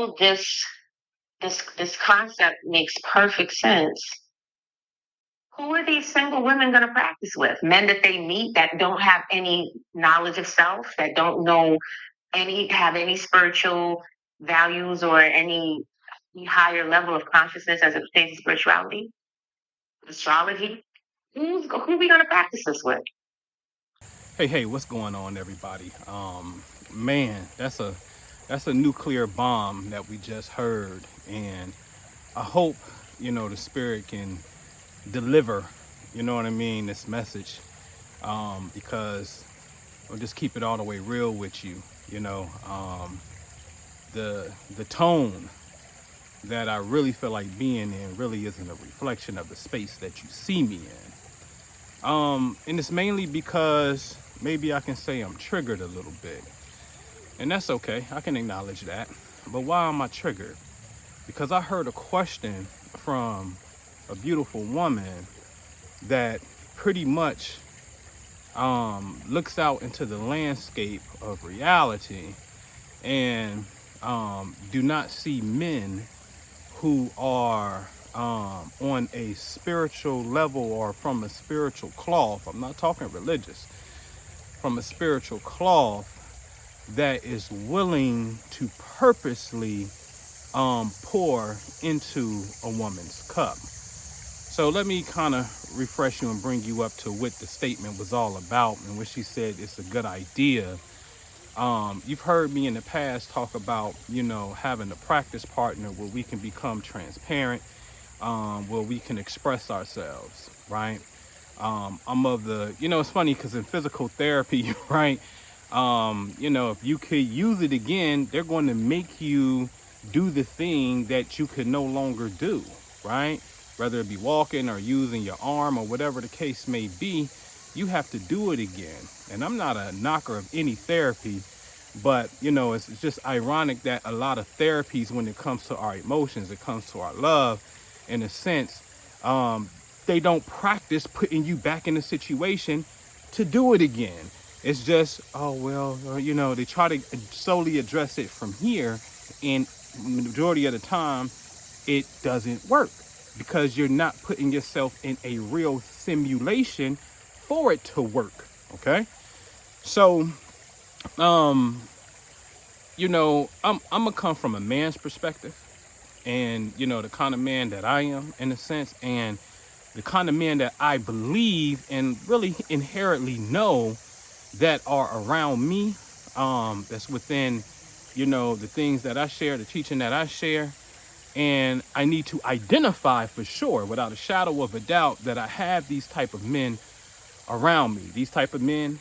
although this concept makes perfect sense, who are these single women going to practice with? Men that they meet that don't have any knowledge of self, that don't know have any spiritual values or any higher level of consciousness as it pertains to spirituality, astrology. Who are we going to practice this with? Hey, what's going on, everybody? Man, that's a nuclear bomb that we just heard, and I hope the spirit can deliver, what I mean, this message, because I'll just keep it all the way real with you. The tone that I really feel like being in really isn't a reflection of the space that you see me in. And it's mainly because maybe I can say I'm triggered a little bit. And that's okay. I can acknowledge that. But why am I triggered? Because I heard a question from a beautiful woman that pretty much looks out into the landscape of reality and do not see men who are on a spiritual level or from a spiritual cloth. I'm not talking religious. From a spiritual cloth that is willing to purposely pour into a woman's cup. So let me kind of refresh you and bring you up to what the statement was all about and what she said it's a good idea. You've heard me in the past talk about, having a practice partner where we can become transparent, where we can express ourselves, right? I'm of the, it's funny because in physical therapy, right? If you could use it again, they're going to make you do the thing that you could no longer do, right? Whether it be walking or using your arm or whatever the case may be, you have to do it again. And I'm not a knocker of any therapy, but, it's just ironic that a lot of therapies, when it comes to our emotions, it comes to our love, in a sense, they don't practice putting you back in a situation to do it again. It's just, oh, well, they try to solely address it from here. And the majority of the time, it doesn't work because you're not putting yourself in a real simulation for it to work. Okay. So, I'm going to come from a man's perspective and, the kind of man that I am in a sense, and the kind of men that I believe and really inherently know that are around me, that's within, the things that I share, the teaching that I share. And I need to identify for sure, without a shadow of a doubt, that I have these type of men around me. These type of men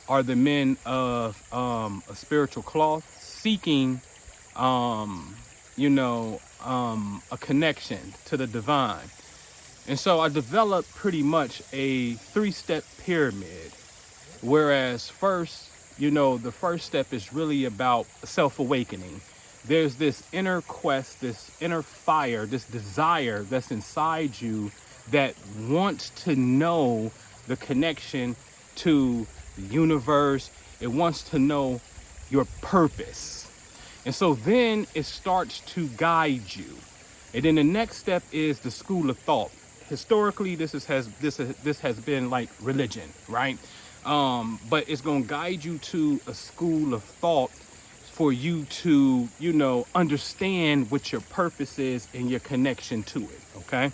are the men of a spiritual cloth, seeking, a connection to the divine. And so I developed pretty much a 3-step pyramid. Whereas first, the first step is really about self-awakening. There's this inner quest, this inner fire, this desire that's inside you that wants to know the connection to the universe. It wants to know your purpose. And so then it starts to guide you. And then the next step is the school of thought. Historically, this has been like religion, right? But it's going to guide you to a school of thought for you to, understand what your purpose is and your connection to it, okay?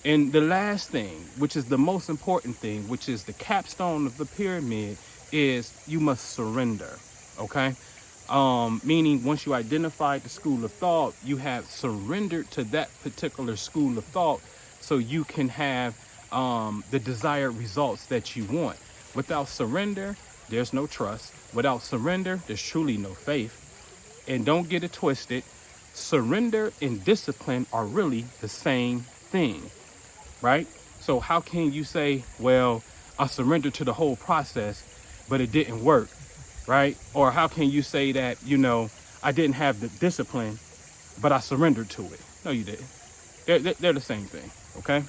And the last thing, which is the most important thing, which is the capstone of the pyramid, is you must surrender, okay? Meaning once you identify the school of thought, you have surrendered to that particular school of thought so you can have the desired results that you want. Without surrender, there's no trust. Without surrender, there's truly no faith. And don't get it twisted. Surrender and discipline are really the same thing, right? So how can you say, well, I surrendered to the whole process, but it didn't work, right? Or how can you say that, I didn't have the discipline, but I surrendered to it? No, you didn't. They're the same thing, okay?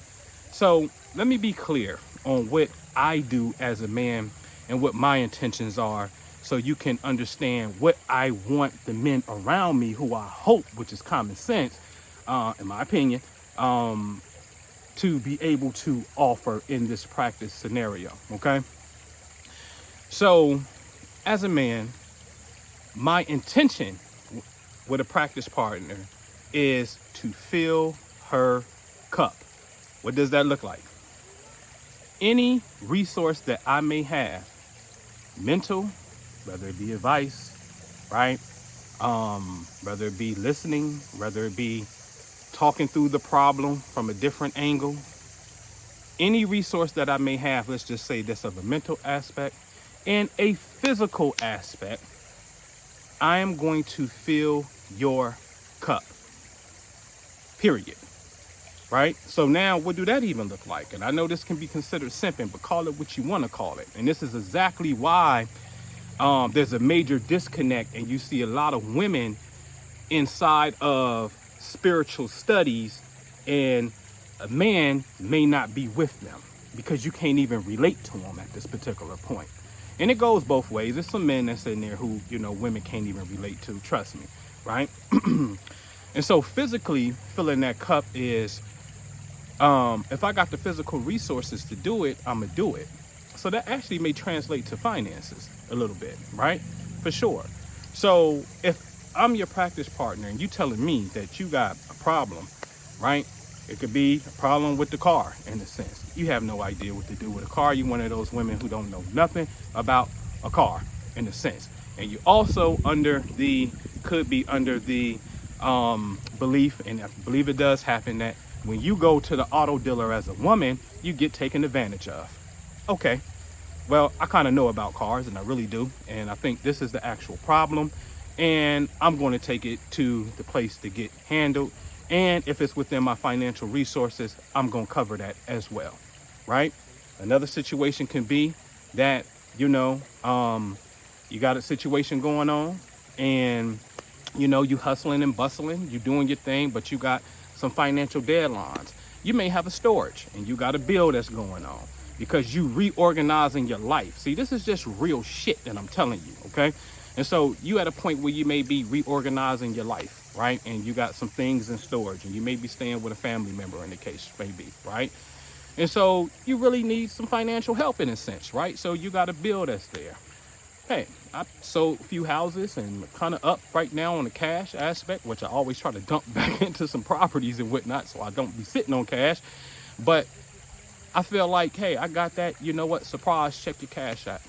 So let me be clear on what I do as a man and what my intentions are, so you can understand what I want the men around me, who I hope, which is common sense, in my opinion, to be able to offer in this practice scenario. Okay. So as a man, my intention with a practice partner is to fill her cup. What does that look like? Any resource that I may have, mental, whether it be advice, right? Whether it be listening, whether it be talking through the problem from a different angle, any resource that I may have, let's just say this of a mental aspect and a physical aspect, I am going to fill your cup. Period. Right? So now what do that even look like? And I know this can be considered simping, but call it what you want to call it. And this is exactly why there's a major disconnect, and you see a lot of women inside of spiritual studies, and a man may not be with them because you can't even relate to them at this particular point. And it goes both ways. There's some men that's in there who, women can't even relate to, trust me, right? And so physically filling that cup is, if I got the physical resources to do it, I'm gonna do it. So that actually may translate to finances a little bit, right? For sure. So if I'm your practice partner and you telling me that you got a problem, right? It could be a problem with the car, in a sense. You have no idea what to do with a car. You're one of those women who don't know nothing about a car, in a sense. And you also could be under the belief, and I believe it does happen, that when you go to the auto dealer as a woman, you get taken advantage of. Okay, well, I kind of know about cars, and I really do. And I think this is the actual problem. And I'm going to take it to the place to get handled. And if it's within my financial resources, I'm going to cover that as well, right? Another situation can be that, you got a situation going on, and, you hustling and bustling, you doing your thing, but you got some financial deadlines. You may have a storage, and you got a bill that's going on because you reorganizing your life. See, this is just real shit that I'm telling you, okay? And so you at a point where you may be reorganizing your life, right? And you got some things in storage, and you may be staying with a family member, in the case may be, right? And so you really need some financial help, in a sense, right? So you got a bill that's there. Hey, I sold a few houses and kind of up right now on the cash aspect, which I always try to dump back into some properties and whatnot, so I don't be sitting on cash. But I feel like, hey, I got that, you know what, surprise, check your cash out.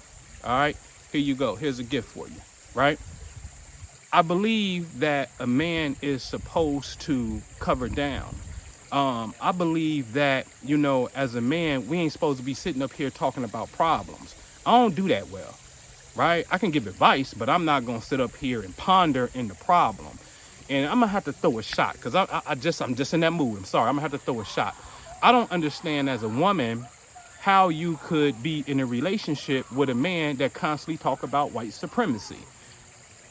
All right, here you go. Here's a gift for you, right? I believe that a man is supposed to cover down. I believe that, as a man, we ain't supposed to be sitting up here talking about problems. I don't do that well, right? I can give advice, but I'm not going to sit up here and ponder in the problem. And I'm going to have to throw a shot because I'm just in that mood. I'm sorry. I'm going to have to throw a shot. I don't understand as a woman how you could be in a relationship with a man that constantly talk about white supremacy.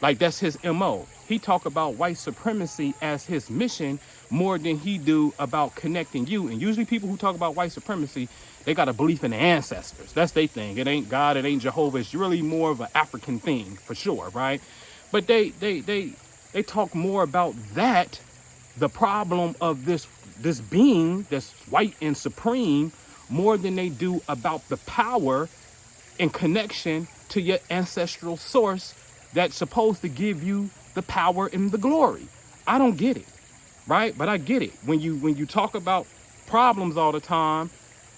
Like, that's his MO. He talk about white supremacy as his mission more than he do about connecting you. And usually people who talk about white supremacy, they got a belief in the ancestors. That's their thing. It ain't God, it ain't Jehovah. It's really more of an African thing, for sure, right? But they talk more about that, the problem of this being that's white and supreme, more than they do about the power and connection to your ancestral source that's supposed to give you the power and the glory. I don't get it, right? But I get it. When you talk about problems all the time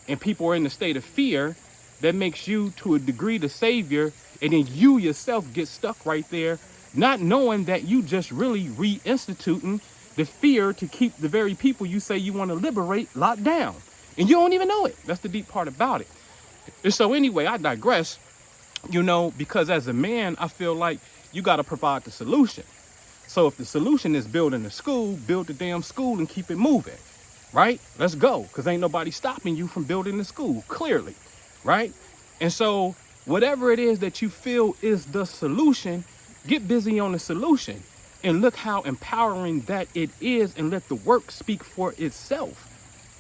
and people are in a state of fear, that makes you to a degree the savior, and then you yourself get stuck right there, not knowing that you just really reinstituting the fear to keep the very people you say you want to liberate locked down. And you don't even know it. That's the deep part about it. And so anyway, I digress, because as a man, I feel like you got to provide the solution. So if the solution is building a school, build the damn school and keep it moving, right? Let's go, because ain't nobody stopping you from building the school, clearly, right? And so whatever it is that you feel is the solution, get busy on the solution and look how empowering that it is, and let the work speak for itself,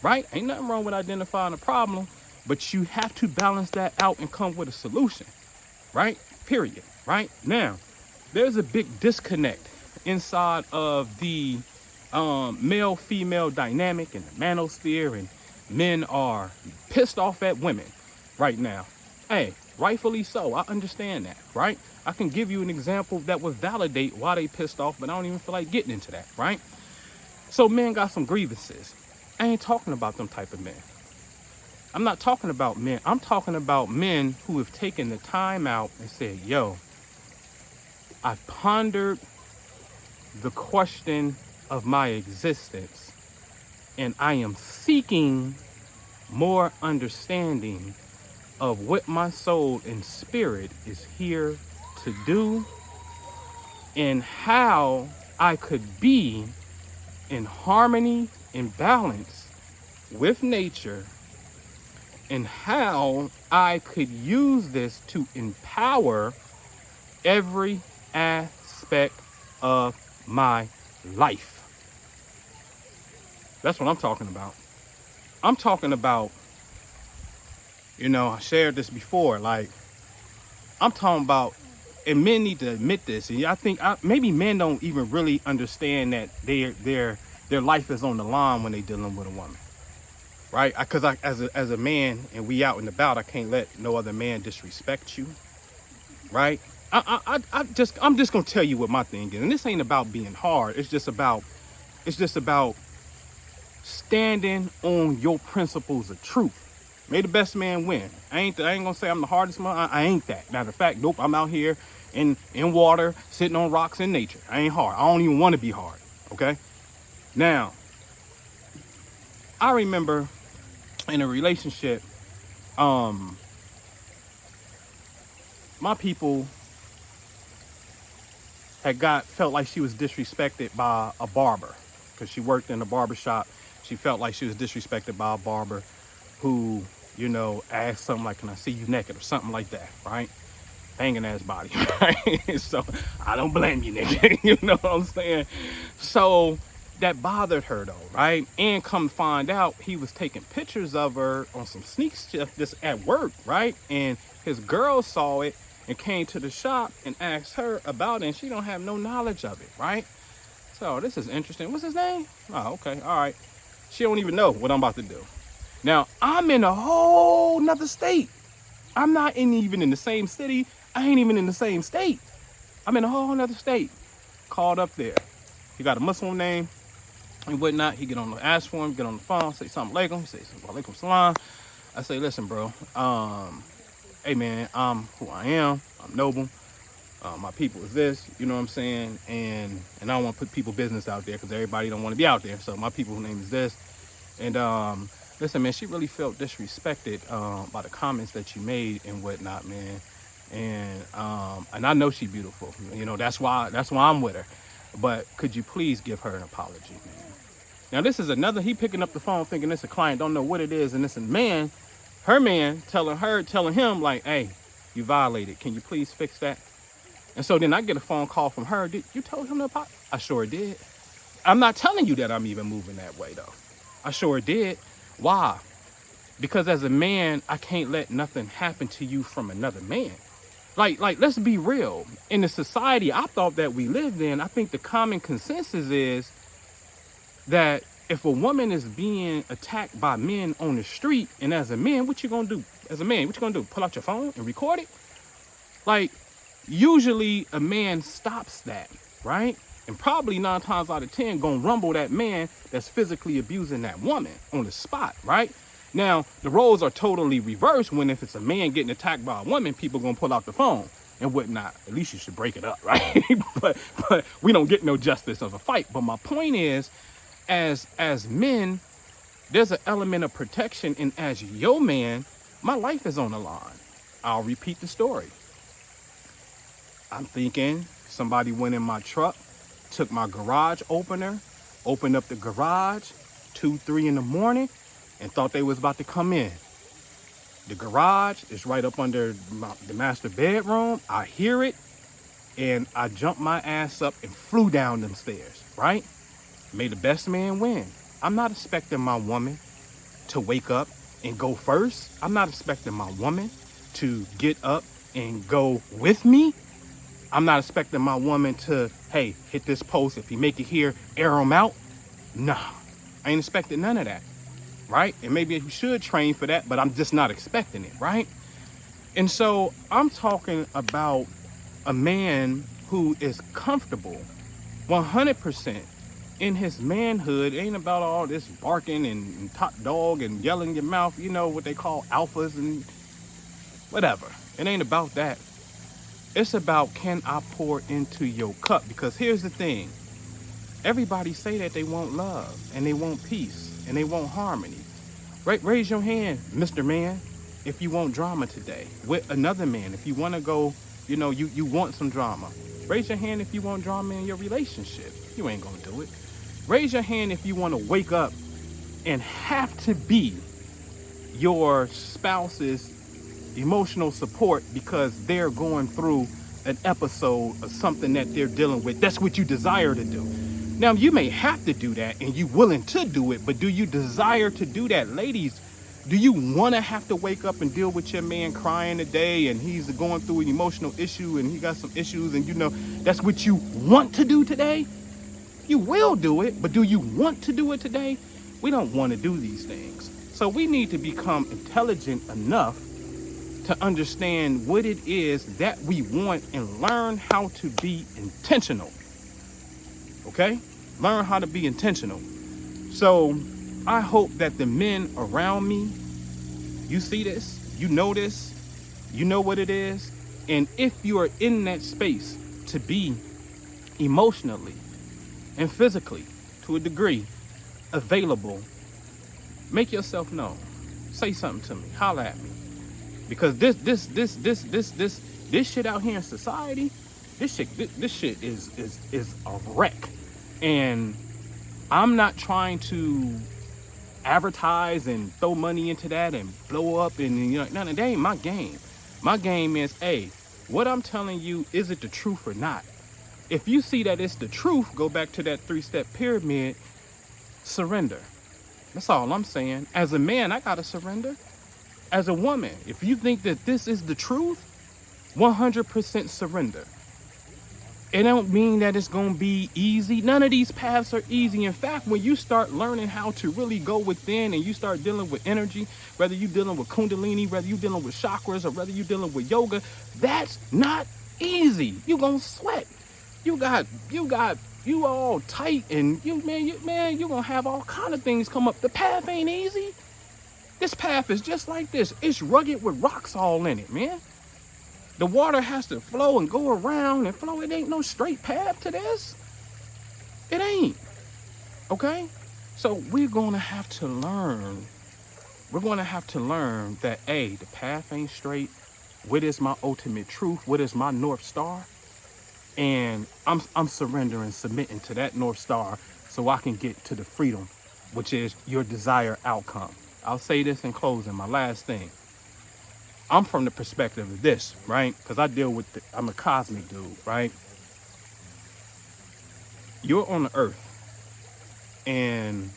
right? Ain't nothing wrong with identifying a problem, but you have to balance that out and come with a solution, right? Period, right? Now, there's a big disconnect inside of the male-female dynamic in the manosphere, and men are pissed off at women right now. Hey, rightfully so. I understand that, right? I can give you an example that would validate why they pissed off, but I don't even feel like getting into that, right? So men got some grievances. I ain't talking about them type of men. I'm not talking about men. I'm talking about men who have taken the time out and said, yo, I've pondered the question of my existence, and I am seeking more understanding of what my soul and spirit is here to do, and how I could be in harmony and balance with nature, and how I could use this to empower every aspect of my life. That's what I'm talking about. I'm talking about, I shared this before, like, I'm talking about, and men need to admit this, and I think maybe men don't even really understand that their life is on the line when they're dealing with a woman, right? Because as a man, and we out and about, I can't let no other man disrespect you, right? I'm just gonna tell you what my thing is, and this ain't about being hard. It's just about standing on your principles of truth. May the best man win. I ain't gonna say I'm the hardest man. I ain't that. Matter of fact, nope. I'm out here in water, sitting on rocks in nature. I ain't hard. I don't even want to be hard. Okay. Now, I remember in a relationship, my people felt like she was disrespected by a barber, because she worked in a barber shop. She felt like she was disrespected by a barber who, asked something like, can I see you naked, or something like that, right? Banging ass body, right? So I don't blame you, nigga. You know what I'm saying? So that bothered her though, right? And come find out, he was taking pictures of her on some sneak stuff just at work, right? And his girl saw it and came to the shop and asked her about it, and she don't have no knowledge of it, right? So this is interesting. What's his name? Oh, okay, all right. She don't even know what I'm about to do. Now, I'm in a whole nother state. I'm not even in the same city. I ain't even in the same state. I'm in a whole nother state. Called up there. He got a Muslim name and whatnot. He get on the ask for him, get on the phone, say something alaikum. He says, alaikum salam. I say, listen, bro. Hey, man, I'm who I am. I'm noble. My people is this, you know what I'm saying? And I don't want to put people business out there because everybody don't want to be out there. So my people's name is this. And listen, man, she really felt disrespected by the comments that you made and whatnot, man. And I know she's beautiful. That's why I'm with her. But could you please give her an apology, man? Now, this is another, he picking up the phone thinking it's a client, don't know what it is. And it's a man, her man, telling him like, hey, you violated. Can you please fix that? And so then I get a phone call from her. Did you told him to apologize? I sure did. I'm not telling you that I'm even moving that way, though. I sure did. Why? Because as a man, I can't let nothing happen to you from another man. Like, let's be real. In the society I thought that we lived in, I think the common consensus is that if a woman is being attacked by men on the street, and as a man, what you gonna do? As a man, what you gonna do? Pull out your phone and record it? Like, usually a man stops that, right? And probably 9 times out of 10 gonna rumble that man that's physically abusing that woman on the spot, right? Now, the roles are totally reversed when if it's a man getting attacked by a woman, people gonna pull out the phone and whatnot. At least you should break it up, right? but we don't get no justice of a fight. But my point is, as men, there's an element of protection, and as your man, my life is on the line. I'll repeat the story. I'm thinking somebody went in my truck, took my garage opener, opened up the garage 2, 3 in the morning, and thought they was about to come in. The garage is right up under the master bedroom. I hear it, and I jumped my ass up and flew down them stairs, right? May the best man win. I'm not expecting my woman to wake up and go first. I'm not expecting my woman to get up and go with me. I'm not expecting my woman to, hey, hit this post. If you make it here, air them out. Nah, I ain't expecting none of that, right? And maybe you should train for that, but I'm just not expecting it, right? And so I'm talking about a man who is comfortable 100% in his manhood. It ain't about all this barking and top dog and yelling your mouth, you know, what they call alphas and whatever. It ain't about that. It's about, can I pour into your cup? Because here's the thing. Everybody say that they want love and they want peace and they want harmony. Raise your hand, Mr. Man, if you want drama today. With another man, if you want to go, you know, you want some drama. Raise your hand if you want drama in your relationship. You ain't going to do it. Raise your hand if you want to wake up and have to be your spouse's emotional support because they're going through an episode of something that they're dealing with. That's what you desire to do. Now, you may have to do that and you willing to do it, but do you desire to do that? Ladies, do you want to have to wake up and deal with your man crying today and he's going through an emotional issue and he got some issues and you know that's what you want to do today? You will do it, but do you want to do it today? We don't want to do these things. So we need to become intelligent enough to understand what it is that we want and learn how to be intentional. Okay? Learn how to be intentional. So I hope that the men around me, you see this, you know what it is. And if you are in that space to be emotionally and physically, to a degree, available, make yourself known. Say something to me. Holler at me. Because this shit out here in society, this shit is a wreck. And I'm not trying to advertise and throw money into that and blow up and you know, none of that ain't my game. My game is, hey, what I'm telling you, is it the truth or not? If you see that it's the truth, go back to that 3-step pyramid, surrender. That's all I'm saying. As a man, I gotta surrender. As a woman, if you think that this is the truth, 100% surrender. It don't mean that it's going to be easy. None of these paths are easy. In fact, when you start learning how to really go within and you start dealing with energy, whether you're dealing with Kundalini, whether you're dealing with chakras, or whether you're dealing with yoga, that's not easy. You're going to sweat. You all tight and you're going to have all kind of things come up. The path ain't easy. This path is just like this. It's rugged with rocks all in it, man. The water has to flow and go around and flow. It ain't no straight path to this. It ain't. Okay? So we're going to have to learn. We're going to have to learn that, A, the path ain't straight. What is my ultimate truth? What is my North Star? And I'm surrendering, submitting to that North Star so I can get to the freedom, which is your desired outcome. I'll say this in closing, my last thing. I'm from the perspective of this, right? Because I'm a cosmic dude, right? You're on the earth and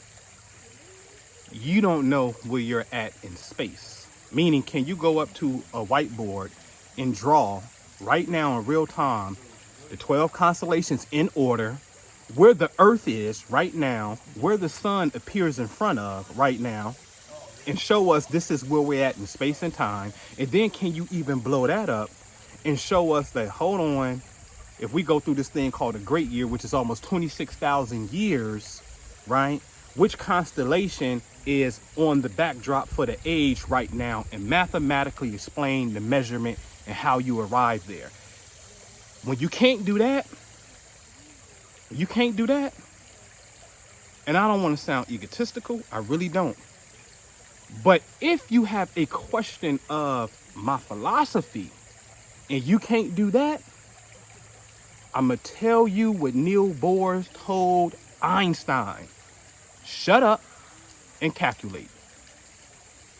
you don't know where you're at in space. Meaning, can you go up to a whiteboard and draw right now in real time the 12 constellations in order, where the earth is right now, where the sun appears in front of right now, and show us this is where we're at in space and time? And then can you even blow that up and show us that, hold on, if we go through this thing called a great year, which is almost 26,000 years, right? Which constellation is on the backdrop for the age right now, and mathematically explain the measurement and how you arrive there. When you can't do that, and I don't want to sound egotistical, I really don't. But if you have a question of my philosophy and you can't do that, I'm going to tell you what Neil Bohr told Einstein. Shut up and calculate.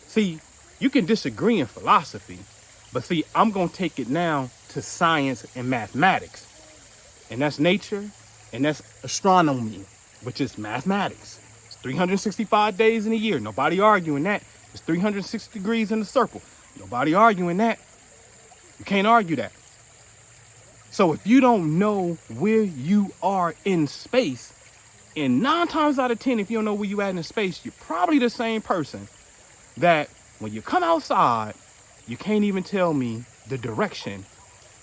See, you can disagree in philosophy, but see, I'm going to take it now to science and mathematics. And that's nature, and that's astronomy, which is mathematics. 365 days in a year. Nobody arguing that. It's 360 degrees in a circle. Nobody arguing that. You can't argue that. So if you don't know where you are in space, and 9 times out of 10, if you don't know where you at in space, you're probably the same person that when you come outside, you can't even tell me the direction,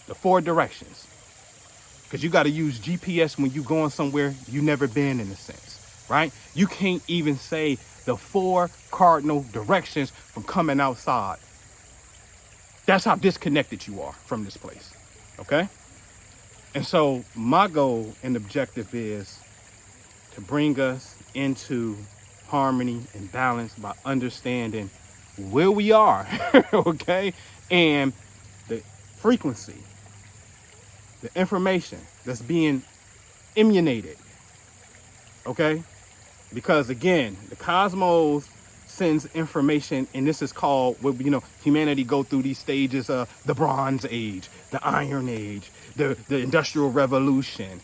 the 4 directions. Because you got to use GPS when you going somewhere you never been, in a sense, right? You can't even say the 4 cardinal directions from coming outside. That's how disconnected you are from this place, okay? And so my goal and objective is to bring us into harmony and balance by understanding where we are, okay? And the frequency, the information that's being emanated, okay? Because again, the cosmos sends information, and this is called, humanity go through these stages of the Bronze Age, the Iron Age, the Industrial Revolution,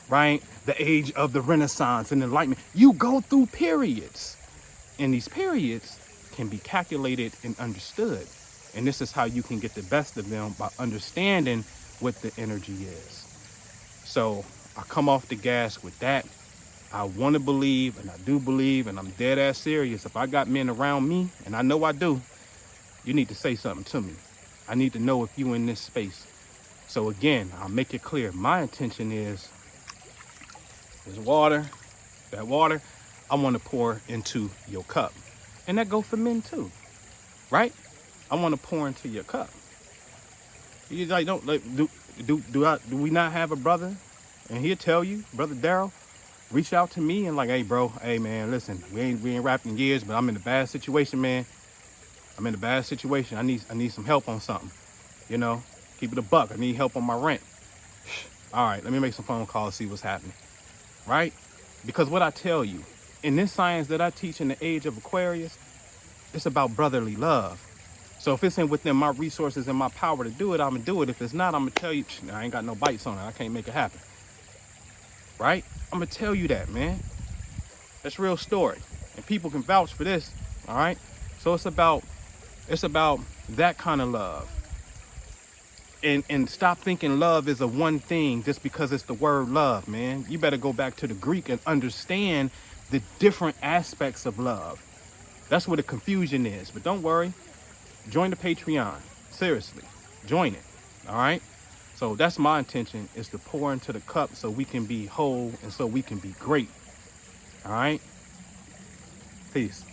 right? The age of the Renaissance and Enlightenment. You go through periods, and these periods can be calculated and understood. And this is how you can get the best of them, by understanding what the energy is. So I come off the gas with that. I want to believe, and I do believe, and I'm dead ass serious. If I got men around me, and I know I do, you need to say something to me. I need to know if you in this space. So again, I'll make it clear. My intention is water. That water, I want to pour into your cup. And that go for men too, right? I want to pour into your cup. You like, don't like, do we not have a brother? And he'll tell you, Brother Daryl, reach out to me and like, hey bro, hey man, listen, we ain't rapping in years, but I'm in a bad situation, man. I'm in a bad situation. I need some help on something. You know, keep it a buck. I need help on my rent. All right, let me make some phone calls, see what's happening. Right? Because what I tell you, in this science that I teach in the age of Aquarius, it's about brotherly love. So if it's in within my resources and my power to do it, I'm gonna do it. If it's not, I'm gonna tell you, I ain't got no bites on it. I can't make it happen. Right? I'm gonna tell you that, man. That's real story. And people can vouch for this. All right? So it's about that kind of love. And stop thinking love is a one thing just because it's the word love, man. You better go back to the Greek and understand the different aspects of love. That's where the confusion is. But don't worry. Join the Patreon. Seriously. Join it. All right? So that's my intention, is to pour into the cup so we can be whole and so we can be great. All right? Peace.